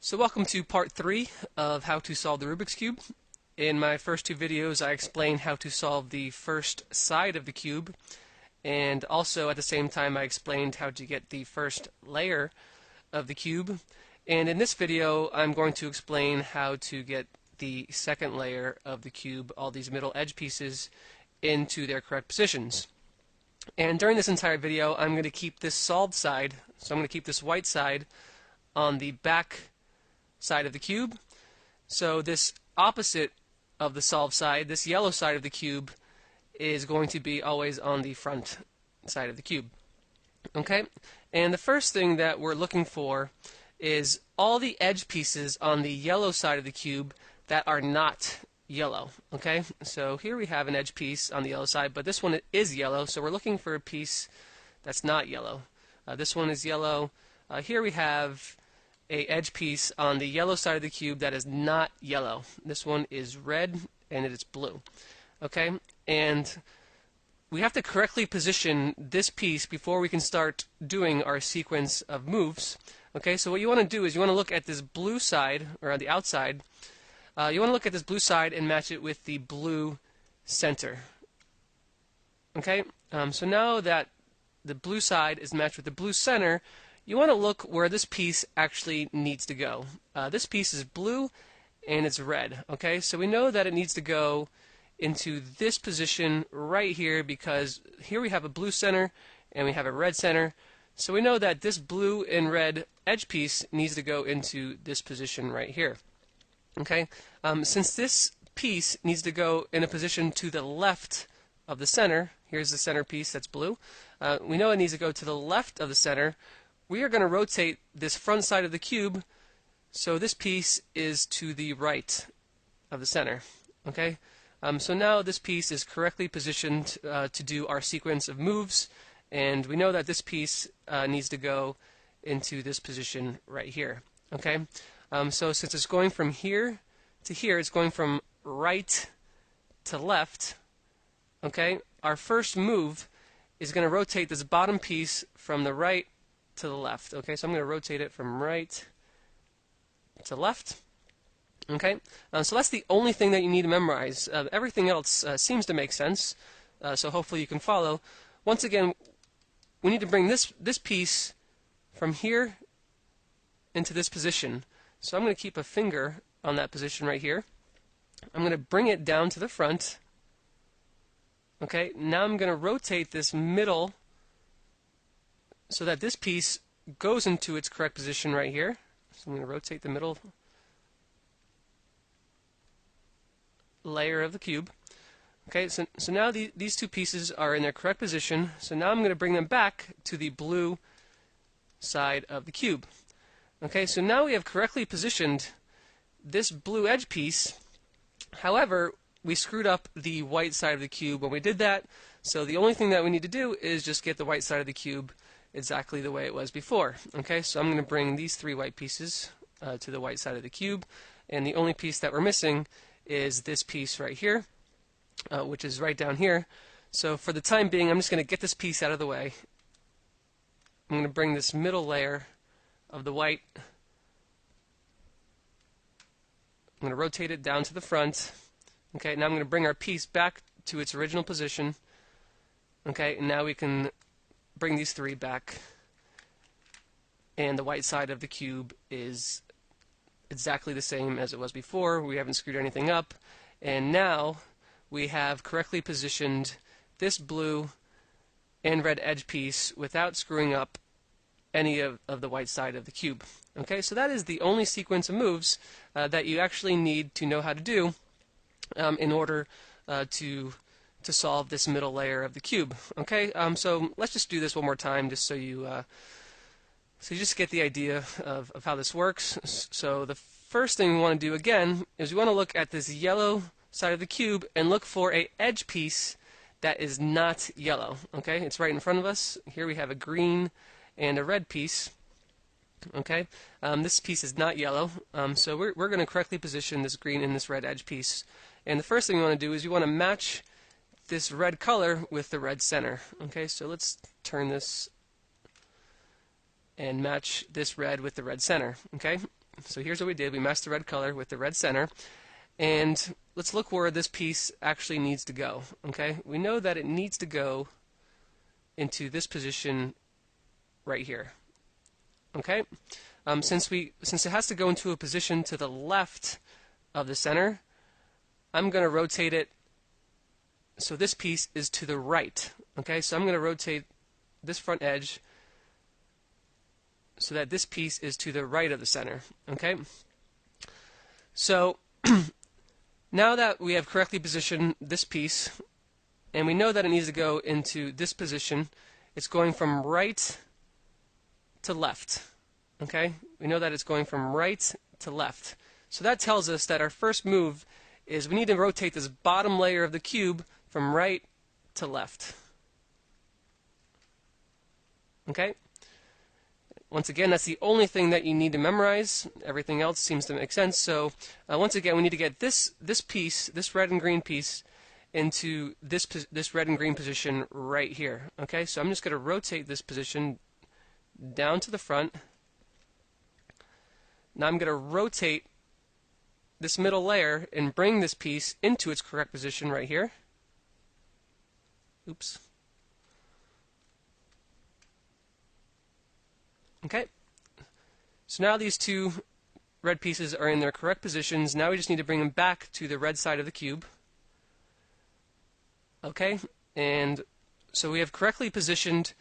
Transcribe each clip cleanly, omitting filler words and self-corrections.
So welcome to part 3 of how to solve the Rubik's Cube. In my first two videos I explained how to solve the first side of the cube, and also at the same time I explained how to get the first layer of the cube. And in this video I'm going to explain how to get the second layer of the cube, all these middle edge pieces, into their correct positions. And during this entire video I'm going to keep this solved side, so I'm going to keep this white side on the back side of the cube. So this opposite of the solved side, this yellow side of the cube, is going to be always on the front side of the cube. Okay? And the first thing that we're looking for is all the edge pieces on the yellow side of the cube that are not yellow. Okay? So here we have an edge piece on the yellow side, but this one is yellow, so we're looking for a piece that's not yellow. This one is yellow. Here we have a edge piece on the yellow side of the cube that is not yellow. This one is red and it is blue. Okay? And we have to correctly position this piece before we can start doing our sequence of moves. Okay? So what you want to do is you want to look at this blue side, or on the outside. You want to look at this blue side and match it with the blue center. Okay? So now that the blue side is matched with the blue center, you want to look where this piece actually needs to go. This piece is blue and it's red. Okay, so we know that it needs to go into this position right here, because here we have a blue center and we have a red center. So we know that this blue and red edge piece needs to go into this position right here. Okay, since this piece needs to go in a position to the left of the center, here's the center piece that's blue. We know it needs to go to the left of the center. We are going to rotate this front side of the cube so this piece is to the right of the center. Okay? So now this piece is correctly positioned to do our sequence of moves, and we know that this piece needs to go into this position right here. Okay? So since it's going from here to here, it's going from right to left. Okay? Our first move is going to rotate this bottom piece from the right to the left. Okay, so I'm going to rotate it from right to left. Okay, so that's the only thing that you need to memorize. Everything else seems to make sense, so hopefully you can follow. Once again, we need to bring this piece from here into this position. So I'm going to keep a finger on that position right here. I'm going to bring it down to the front. Okay, now I'm going to rotate this middle so that this piece goes into its correct position right here. So I'm going to rotate the middle layer of the cube. Okay, so now these two pieces are in their correct position. So now I'm going to bring them back to the blue side of the cube. Okay, so now we have correctly positioned this blue edge piece. However, we screwed up the white side of the cube when we did that. So the only thing that we need to do is just get the white side of the cube exactly the way it was before. Okay, so I'm going to bring these three white pieces to the white side of the cube, and the only piece that we're missing is this piece right here, which is right down here. So for the time being, I'm just going to get this piece out of the way. I'm going to bring this middle layer of the white, I'm going to rotate it down to the front. Okay, now I'm going to bring our piece back to its original position. Okay, and now we can bring these three back, and the white side of the cube is exactly the same as it was before. We haven't screwed anything up, and now we have correctly positioned this blue and red edge piece without screwing up any of the white side of the cube. Okay, so that is the only sequence of moves that you actually need to know how to do in order to solve this middle layer of the cube. Okay, so let's just do this one more time, just so you just get the idea of how this works. So the first thing we want to do again is we want to look at this yellow side of the cube and look for a edge piece that is not yellow. Okay, it's right in front of us. Here we have a green and a red piece. Okay, this piece is not yellow, so we're going to correctly position this green and this red edge piece. And the first thing we want to do is we want to match this red color with the red center. Okay, so let's turn this and match this red with the red center. Okay, So here's what we did. We matched the red color with the red center. And let's look where this piece actually needs to go. Okay, we know that it needs to go into this position right here. Okay, since it has to go into a position to the left of the center, I'm going to rotate it so this piece is to the right. Okay, so I'm going to rotate this front edge so that this piece is to the right of the center. Okay, so now that we have correctly positioned this piece, and we know that it needs to go into this position, it's going from right to left. Okay? We know that it's going from right to left. So that tells us that our first move is we need to rotate this bottom layer of the cube from right to left. Okay? Once again, that's the only thing that you need to memorize. Everything else seems to make sense. So once again, we need to get this piece, this red and green piece, into this red and green position right here. Okay, so I'm just going to rotate this position down to the front. Now I'm going to rotate this middle layer and bring this piece into its correct position right here. Oops. Okay, so now these two red pieces are in their correct positions. Now we just need to bring them back to the red side of the cube. Okay, and so we have correctly positioned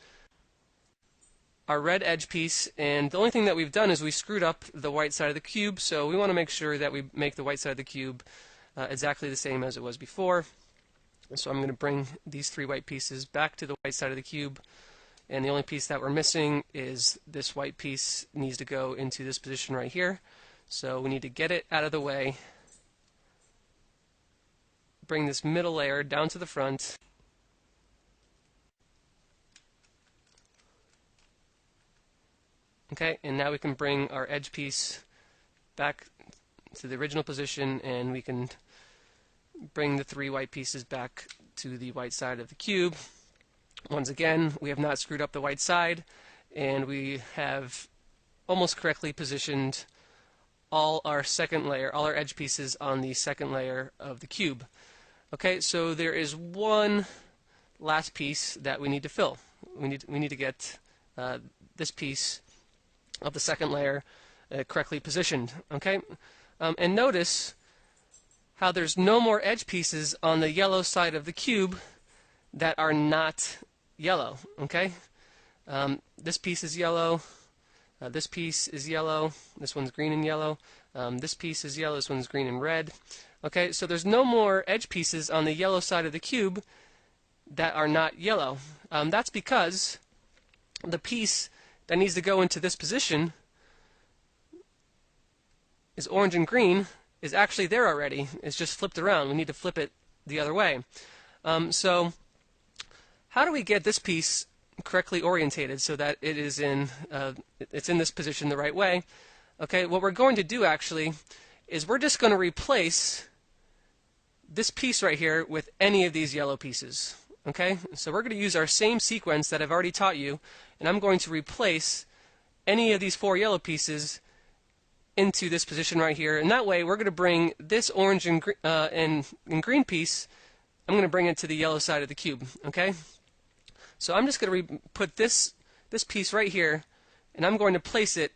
our red edge piece, and the only thing that we've done is we screwed up the white side of the cube, so we want to make sure that we make the white side of the cube exactly the same as it was before. So I'm going to bring these three white pieces back to the white side of the cube. And the only piece that we're missing is this white piece needs to go into this position right here. So we need to get it out of the way, bring this middle layer down to the front, okay, and now we can bring our edge piece back to the original position, and we can bring the three white pieces back to the white side of the cube. Once again, we have not screwed up the white side, and we have almost correctly positioned all our second layer, all our edge pieces on the second layer of the cube. Okay, so there is one last piece that we need to fill. We need to get this piece of the second layer correctly positioned. Okay, and notice how there's no more edge pieces on the yellow side of the cube that are not yellow. Okay, this piece is yellow, this piece is yellow, this one's green and yellow, this piece is yellow, this one's green and red. Okay, so there's no more edge pieces on the yellow side of the cube that are not yellow. That's because the piece that needs to go into this position is orange and green is actually there already. It's just flipped around. We need to flip it the other way. So how do we get this piece correctly orientated so that it is it's in this position the right way? Okay, what we're going to do actually is we're just going to replace this piece right here with any of these yellow pieces. Okay, so we're going to use our same sequence that I've already taught you, and I'm going to replace any of these four yellow pieces into this position right here, and that way we're going to bring this orange and green piece, I'm going to bring it to the yellow side of the cube. Okay, so I'm just going to put this piece right here, and I'm going to place it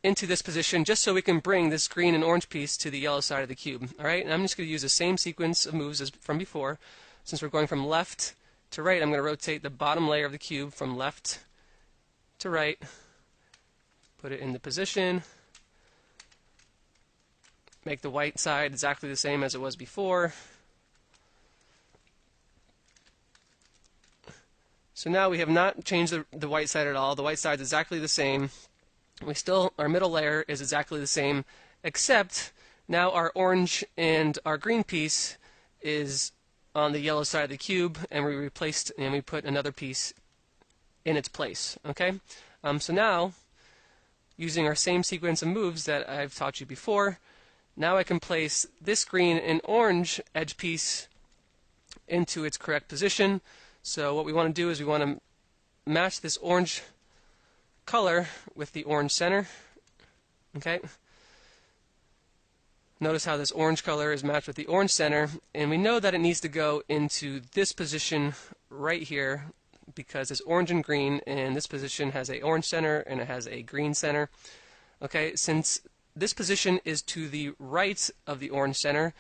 into this position just so we can bring this green and orange piece to the yellow side of the cube. Alright, and I'm just going to use the same sequence of moves as from before. Since we're going from left to right, I'm going to rotate the bottom layer of the cube from left to right, put it in the position, make the white side exactly the same as it was before. So now we have not changed the white side at all. The white side is exactly the same. Our middle layer is exactly the same, except now our orange and our green piece is on the yellow side of the cube, and we put another piece in its place. Okay, so now using our same sequence of moves that I've taught you before, now I can place this green and orange edge piece into its correct position. So what we want to do is we want to match this orange color with the orange center. Okay. Notice how this orange color is matched with the orange center, and we know that it needs to go into this position right here because it's orange and green, and this position has a orange center and it has a green center. Okay, since this position is to the right of the orange center,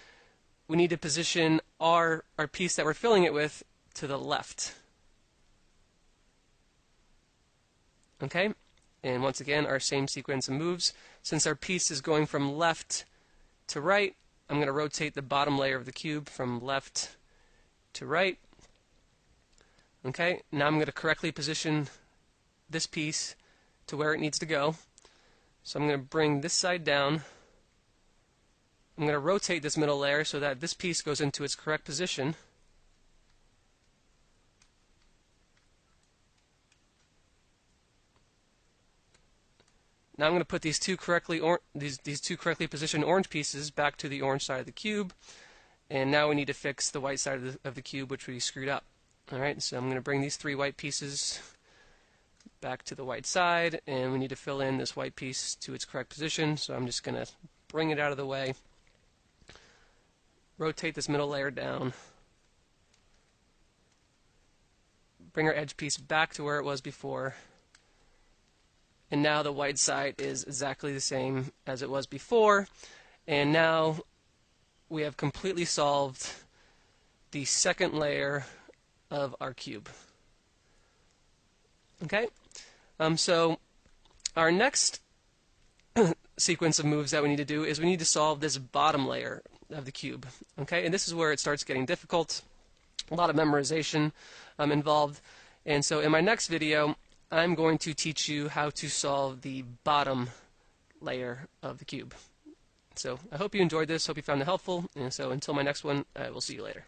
we need to position our piece that we're filling it with to the left. Okay, and once again, our same sequence of moves. Since our piece is going from left to right, I'm going to rotate the bottom layer of the cube from left to right. Okay, now I'm going to correctly position this piece to where it needs to go. So I'm going to bring this side down. I'm going to rotate this middle layer so that this piece goes into its correct position. Now I'm going to put these two correctly positioned orange pieces back to the orange side of the cube, and now we need to fix the white side of the cube, which we screwed up. Alright, so I'm going to bring these three white pieces back to the white side, and we need to fill in this white piece to its correct position, so I'm just going to bring it out of the way, rotate this middle layer down, bring our edge piece back to where it was before, and now the white side is exactly the same as it was before, and now we have completely solved the second layer of our cube. Okay, so our next sequence of moves that we need to do is we need to solve this bottom layer of the cube. Okay, and this is where it starts getting difficult. A lot of memorization involved, and so in my next video I'm going to teach you how to solve the bottom layer of the cube. So I hope you enjoyed this, hope you found it helpful, and so until my next one, I will see you later.